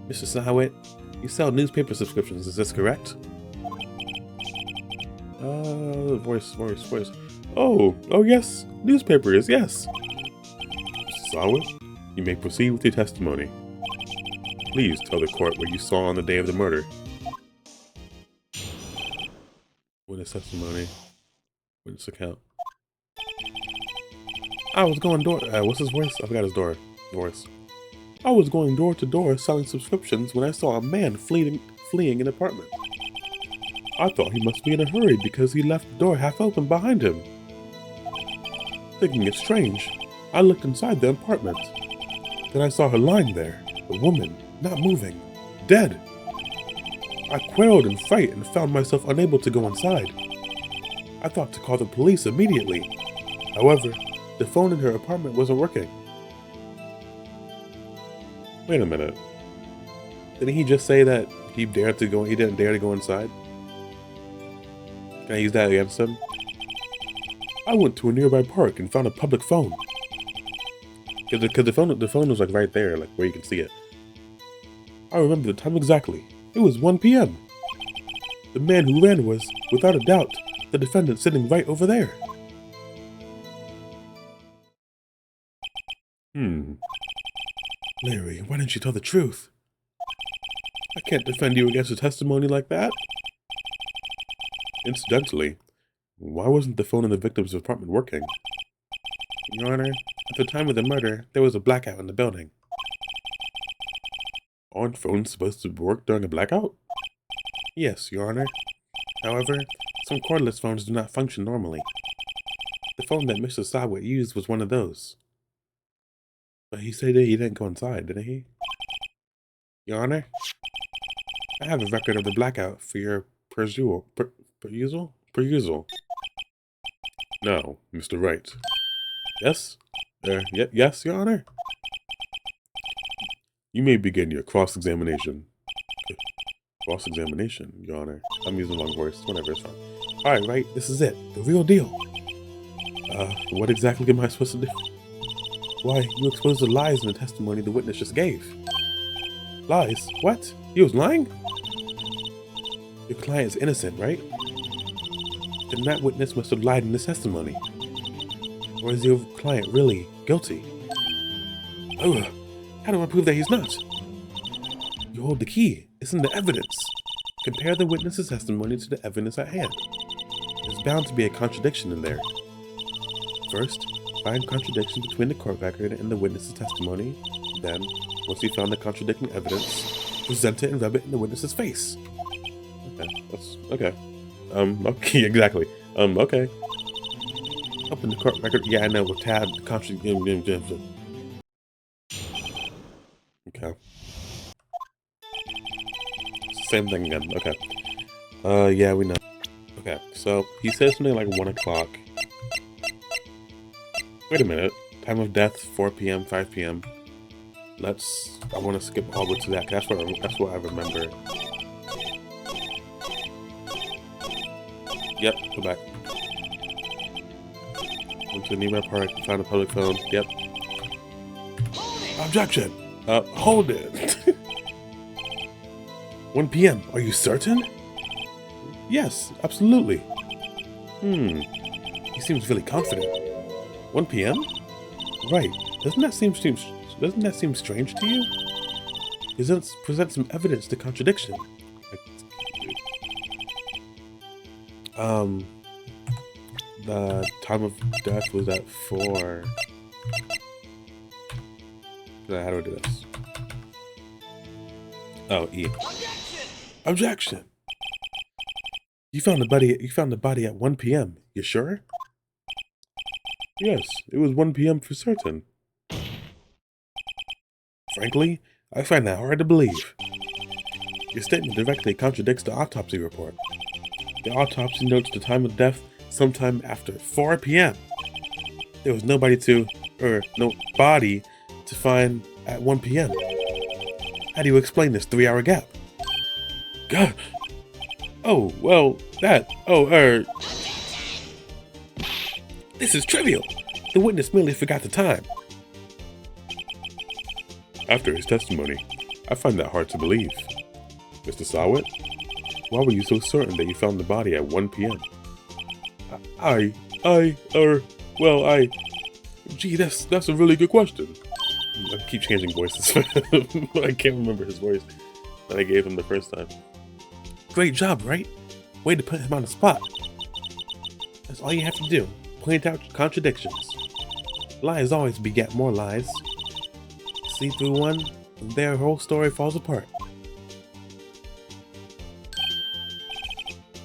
Mr. Sawit, you sell newspaper subscriptions, is this correct? Voice. Oh yes, newspapers, yes. Mr. Sawit, you may proceed with your testimony. Please tell the court what you saw on the day of the murder. Witness testimony. Witness account. I was going what's his voice? I forgot his voice. I was going door to door selling subscriptions when I saw a man fleeing an apartment. I thought he must be in a hurry because he left the door half open behind him. Thinking it strange, I looked inside the apartment. Then I saw her lying there, a woman, not moving, dead. I quailed in fright and found myself unable to go inside. I thought to call the police immediately. However, the phone in her apartment wasn't working. Wait a minute. Didn't he just say that he didn't dare to go inside? Can I use that against him? I went to a nearby park and found a public phone. Cause the phone was like right there, like where you can see it. I remember the time exactly. It was 1 p.m. The man who ran was, without a doubt, the defendant sitting right over there. Larry, why didn't you tell the truth? I can't defend you against a testimony like that. Incidentally, why wasn't the phone in the victim's apartment working? Your Honor, at the time of the murder, there was a blackout in the building. Aren't phones supposed to work during a blackout? Yes, Your Honor. However, some cordless phones do not function normally. The phone that Mr. Sawit used was one of those. But he said that he didn't go inside, didn't he? Your Honor, I have a record of the blackout for your perusal. Now, Mr. Wright. Yes? Yes, Your Honor? You may begin your cross-examination. Cross-examination, Your Honor. I'm using the wrong voice. Whatever, it's fine. Alright, Wright, this is it. The real deal. What exactly am I supposed to do? Why, you exposed the lies in the testimony the witness just gave. Lies? What? He was lying? Your client is innocent, right? Then that witness must have lied in this testimony. Or is your client really guilty? Oh, how do I prove that he's not? You hold the key. It's in the evidence. Compare the witness's testimony to the evidence at hand. There's bound to be a contradiction in there. First, find contradiction between the court record and the witness's testimony. Then, once you found the contradicting evidence, present it and rub it in the witness's face. Okay, okay, exactly. Okay. Open the court record. Yeah, I know, with tab, contradiction. Okay. Same thing again, okay. Yeah, we know. Okay, so, he says something like 1 o'clock. Wait a minute. Time of death, 4 p.m., 5 p.m. I want to skip all the way to that, that's what I remember. Yep, go back. Went to a nearby park, found a public phone, yep. Objection! Hold it! 1 p.m., are you certain? Yes, absolutely. He seems really confident. 1 p.m.? Right. Doesn't that seem strange to you? Present some evidence to contradiction. The time of death was at 4. How do I do this? Oh, E. Objection! You found the body at 1 p.m. You sure? Yes, it was 1 p.m. for certain. Frankly, I find that hard to believe. Your statement directly contradicts the autopsy report. The autopsy notes the time of death sometime after 4 p.m. There was no body to find at 1 p.m. How do you explain this 3-hour gap? God. Oh, well, this is trivial. The witness merely forgot the time. After his testimony, I find that hard to believe. Mr. Sawit, why were you so certain that you found the body at 1 p.m.? Gee, that's a really good question. I keep changing voices. I can't remember his voice that I gave him the first time. Great job, right? Way to put him on the spot. That's all you have to do. Point out contradictions. Lies always beget more lies. See through one, and their whole story falls apart.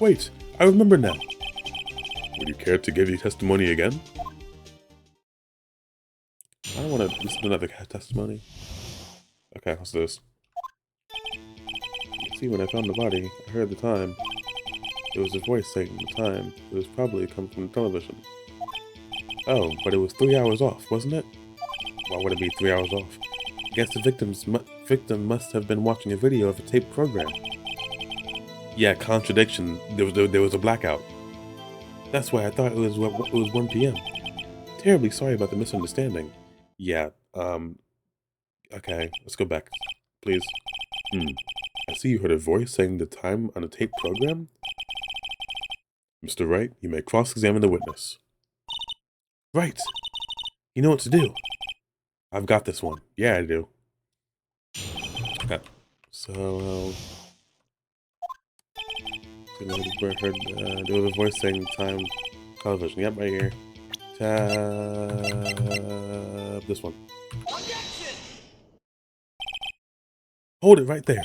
Wait, I remember now. Would you care to give your testimony again? I don't want to listen to another testimony. Okay, what's this? See, when I found the body, I heard the time. It was a voice saying the time. It was probably come from the television. Oh, but it was 3 hours off, wasn't it? Why would it be 3 hours off? I guess the victim must have been watching a video of a taped program. Yeah, contradiction. There was a blackout. That's why I thought it was 1 p.m. Terribly sorry about the misunderstanding. Yeah, okay, let's go back, please. I see you heard a voice saying the time on a taped program? Mr. Wright, you may cross-examine the witness. Right. You know what to do. I've got this one. Yeah, I do. Okay. So, there was a voice saying time television. Yep, right here. Tab this one. Hold it right there.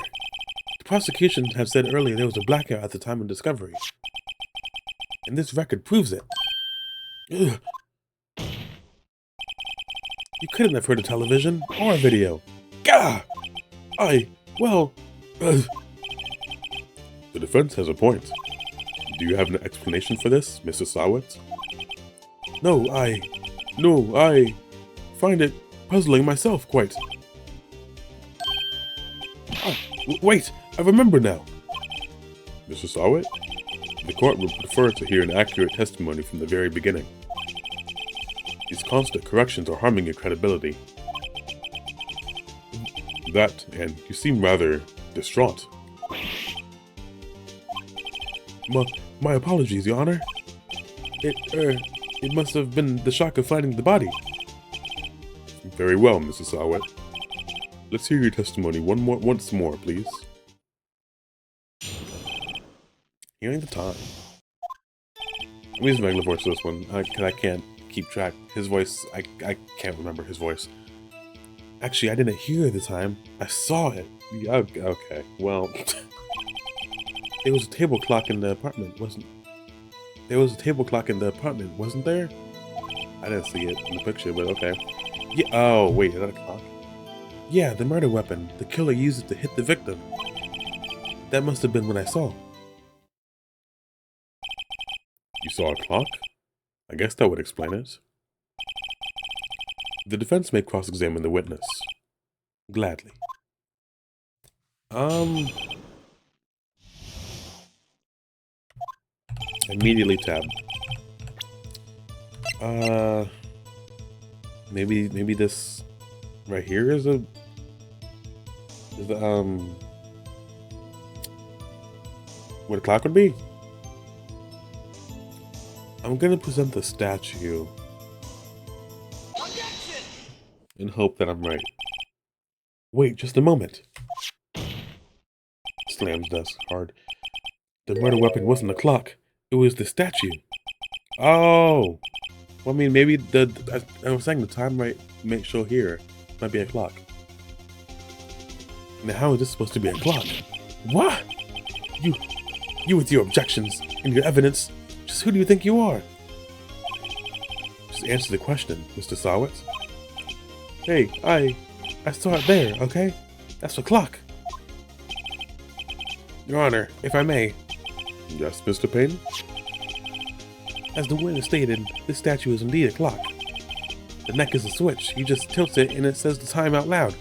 The prosecution had said earlier there was a blackout at the time of discovery. And this record proves it. Ugh. You couldn't have heard a television or a video. Gah! The defense has a point. Do you have an explanation for this, Mr. Sawit? No, I find it puzzling myself, quite. Wait, I remember now. Mr. Sawit, the court would prefer to hear an accurate testimony from the very beginning. These constant corrections are harming your credibility. That, and you seem rather distraught. My apologies, Your Honor. It must have been the shock of finding the body. Very well, Mrs. Sawit. Let's hear your testimony once more, please. Hearing the time. I'm using regular voice for this one, because I can't keep track. His voice, I can't remember his voice. Actually, I didn't hear the time. I saw it. Okay, well... There was a table clock in the apartment, wasn't there? I didn't see it in the picture, but okay. Yeah, oh, wait, is that a clock? Yeah, the murder weapon. The killer used it to hit the victim. That must have been what I saw. You saw a clock? I guess that would explain it. The defense may cross-examine the witness. Gladly. Immediately tab. Maybe this right here is where the clock would be? I'm gonna present the statue and hope that I'm right. Wait, just a moment. Slams desk hard. The murder weapon wasn't a clock. It was the statue. Oh! Well, I mean, maybe I was saying the time might show here. Might be a clock. Now, how is this supposed to be a clock? What? You with your objections and your evidence. Just who do you think you are? Just answer the question, Mr. Sawit. Hey, I saw it there, okay? That's a clock. Your Honor, if I may. Yes, Mr. Payne? As the witness stated, this statue is indeed a clock. The neck is a switch. You just tilt it and it says the time out loud.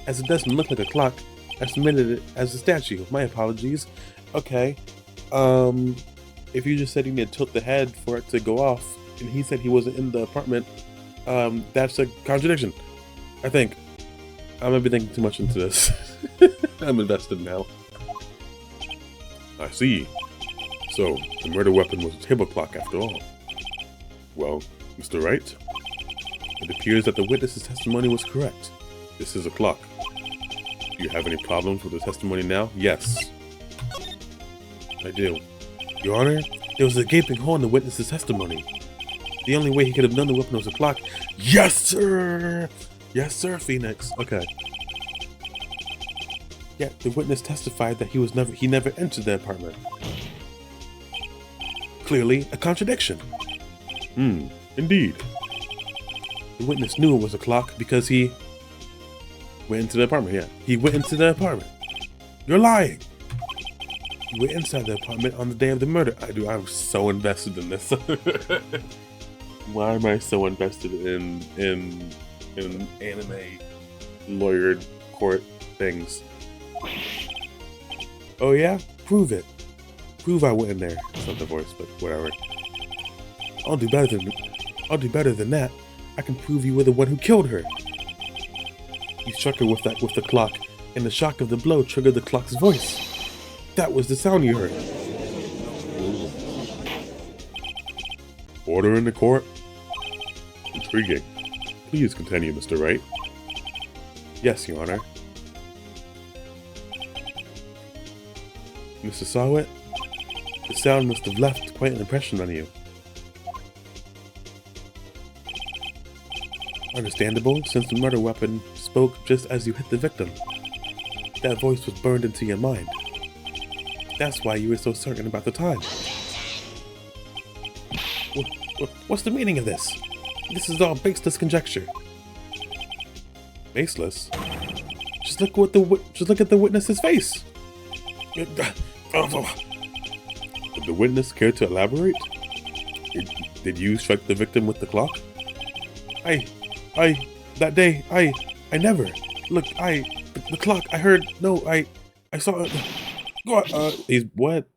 As it doesn't look like a clock, I submitted it as a statue. My apologies. Okay. If you just said you need to tilt the head for it to go off, and he said he wasn't in the apartment, that's a contradiction, I think. I might be thinking too much into this. I'm invested now. I see. So, the murder weapon was a table clock after all. Well, Mr. Wright, it appears that the witness's testimony was correct. This is a clock. Do you have any problems with the testimony now? Yes. I do. Your Honor, there was a gaping hole in the witness's testimony. The only way he could have known the weapon was a clock. Yes, sir! Yes, sir, Phoenix. Okay. Yet the witness testified that he never entered the apartment. Clearly a contradiction. Indeed. The witness knew it was a clock because he went into the apartment. Yeah, he went into the apartment. You're lying. You were inside the apartment on the day of the murder. I'm so invested in this. Why am I so invested in anime lawyered court things? Oh yeah? Prove it. Prove I went in there. It's not the voice, but whatever. I'll do better than that. I can prove you were the one who killed her. You struck her with the clock, and the shock of the blow triggered the clock's voice. That was the sound you heard. Order in the court? Intriguing. Please continue, Mr. Wright. Yes, Your Honor. Mr. Sawit, the sound must have left quite an impression on you. Understandable, since the murder weapon spoke just as you hit the victim. That voice was burned into your mind. That's why you were so certain about the time. What's the meaning of this? This is all baseless conjecture. Baseless? Just look at the witness's face. Would the witness care to elaborate? Did you strike the victim with the clock? That day, I never. Look, the clock, I heard, no, I saw it. He's what?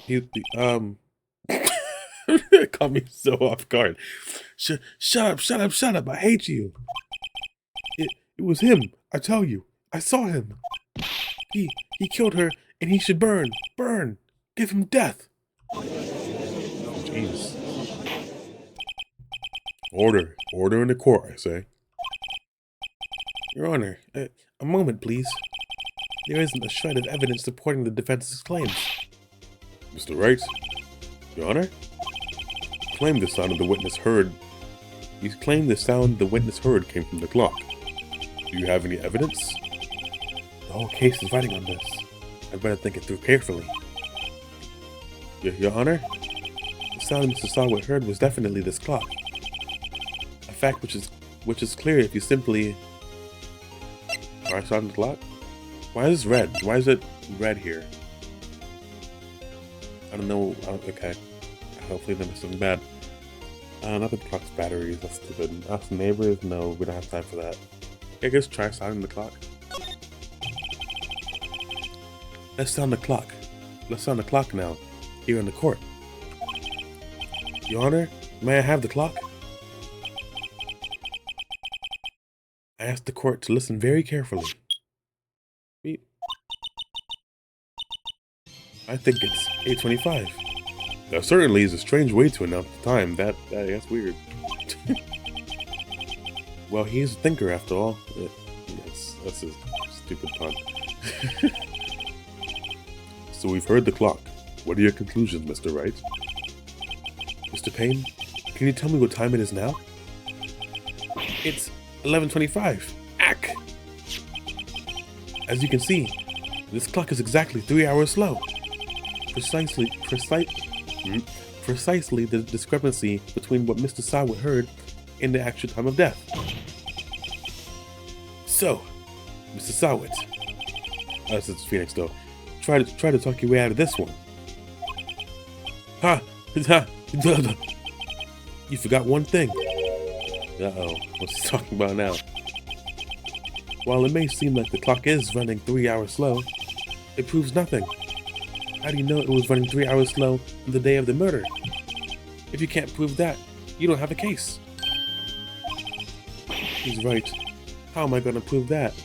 It caught me so off guard. Shut up, I hate you. It was him, I tell you. I saw him. He killed her, and he should burn. Give him death. Jeez. Order in the court, I say. Your Honor, a moment, please. There isn't a shred of evidence supporting the defense's claims. Mr. Wright, Your Honor? You claim the sound the witness heard came from the clock. Do you have any evidence? The whole case is riding on this. I'd better think it through carefully. Your Honor? The sound Mr. Sawit heard was definitely this clock. A fact which is clear if you simply... Try sound the clock? Why is this red? Why is it red here? I don't know. Okay. Hopefully they missed something bad. Not the clock's batteries. That's stupid. Us neighbors? No, we don't have time for that. I guess try sounding the clock. Let's sound the clock. Let's sound the clock now. Here in the court. Your Honor, may I have the clock? I asked the court to listen very carefully. Beep. I think it's 8:25. That certainly is a strange way to announce the time. That's weird. Well, he's a thinker after all. That's a stupid pun. So we've heard the clock. What are your conclusions, Mr. Wright? Mr. Payne, can you tell me what time it is now? It's 11:25. Ack! As you can see, this clock is exactly 3 hours slow. Precisely the discrepancy between what Mr. Sawit heard and the actual time of death. So, Mr. Sawit, this is Phoenix though, try to talk your way out of this one. You forgot one thing. Uh-oh, what's he talking about now? While it may seem like the clock is running 3 hours slow, it proves nothing. How do you know it was running 3 hours slow on the day of the murder? If you can't prove that, you don't have a case. He's right. How am I gonna prove that?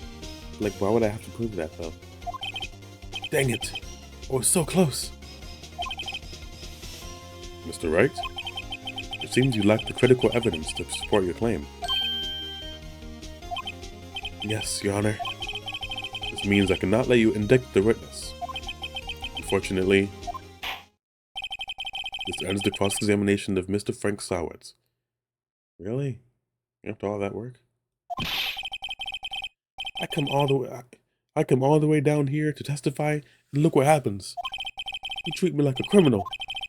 Like, why would I have to prove that, though? Dang it! I was so close! Mr. Wright? It seems you lack the critical evidence to support your claim. Yes, Your Honor. This means I cannot let you indict the witness. Unfortunately, this ends the cross-examination of Mr. Frank Sawitz. Really? After all that work? I come all the way down here to testify, and look what happens. You treat me like a criminal.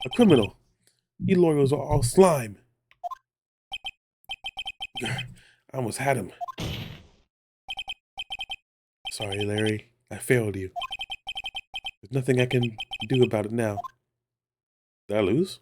A criminal. You lawyers are all slime. I almost had him. Sorry, Larry. I failed you. There's nothing I can do about it now. Did I lose?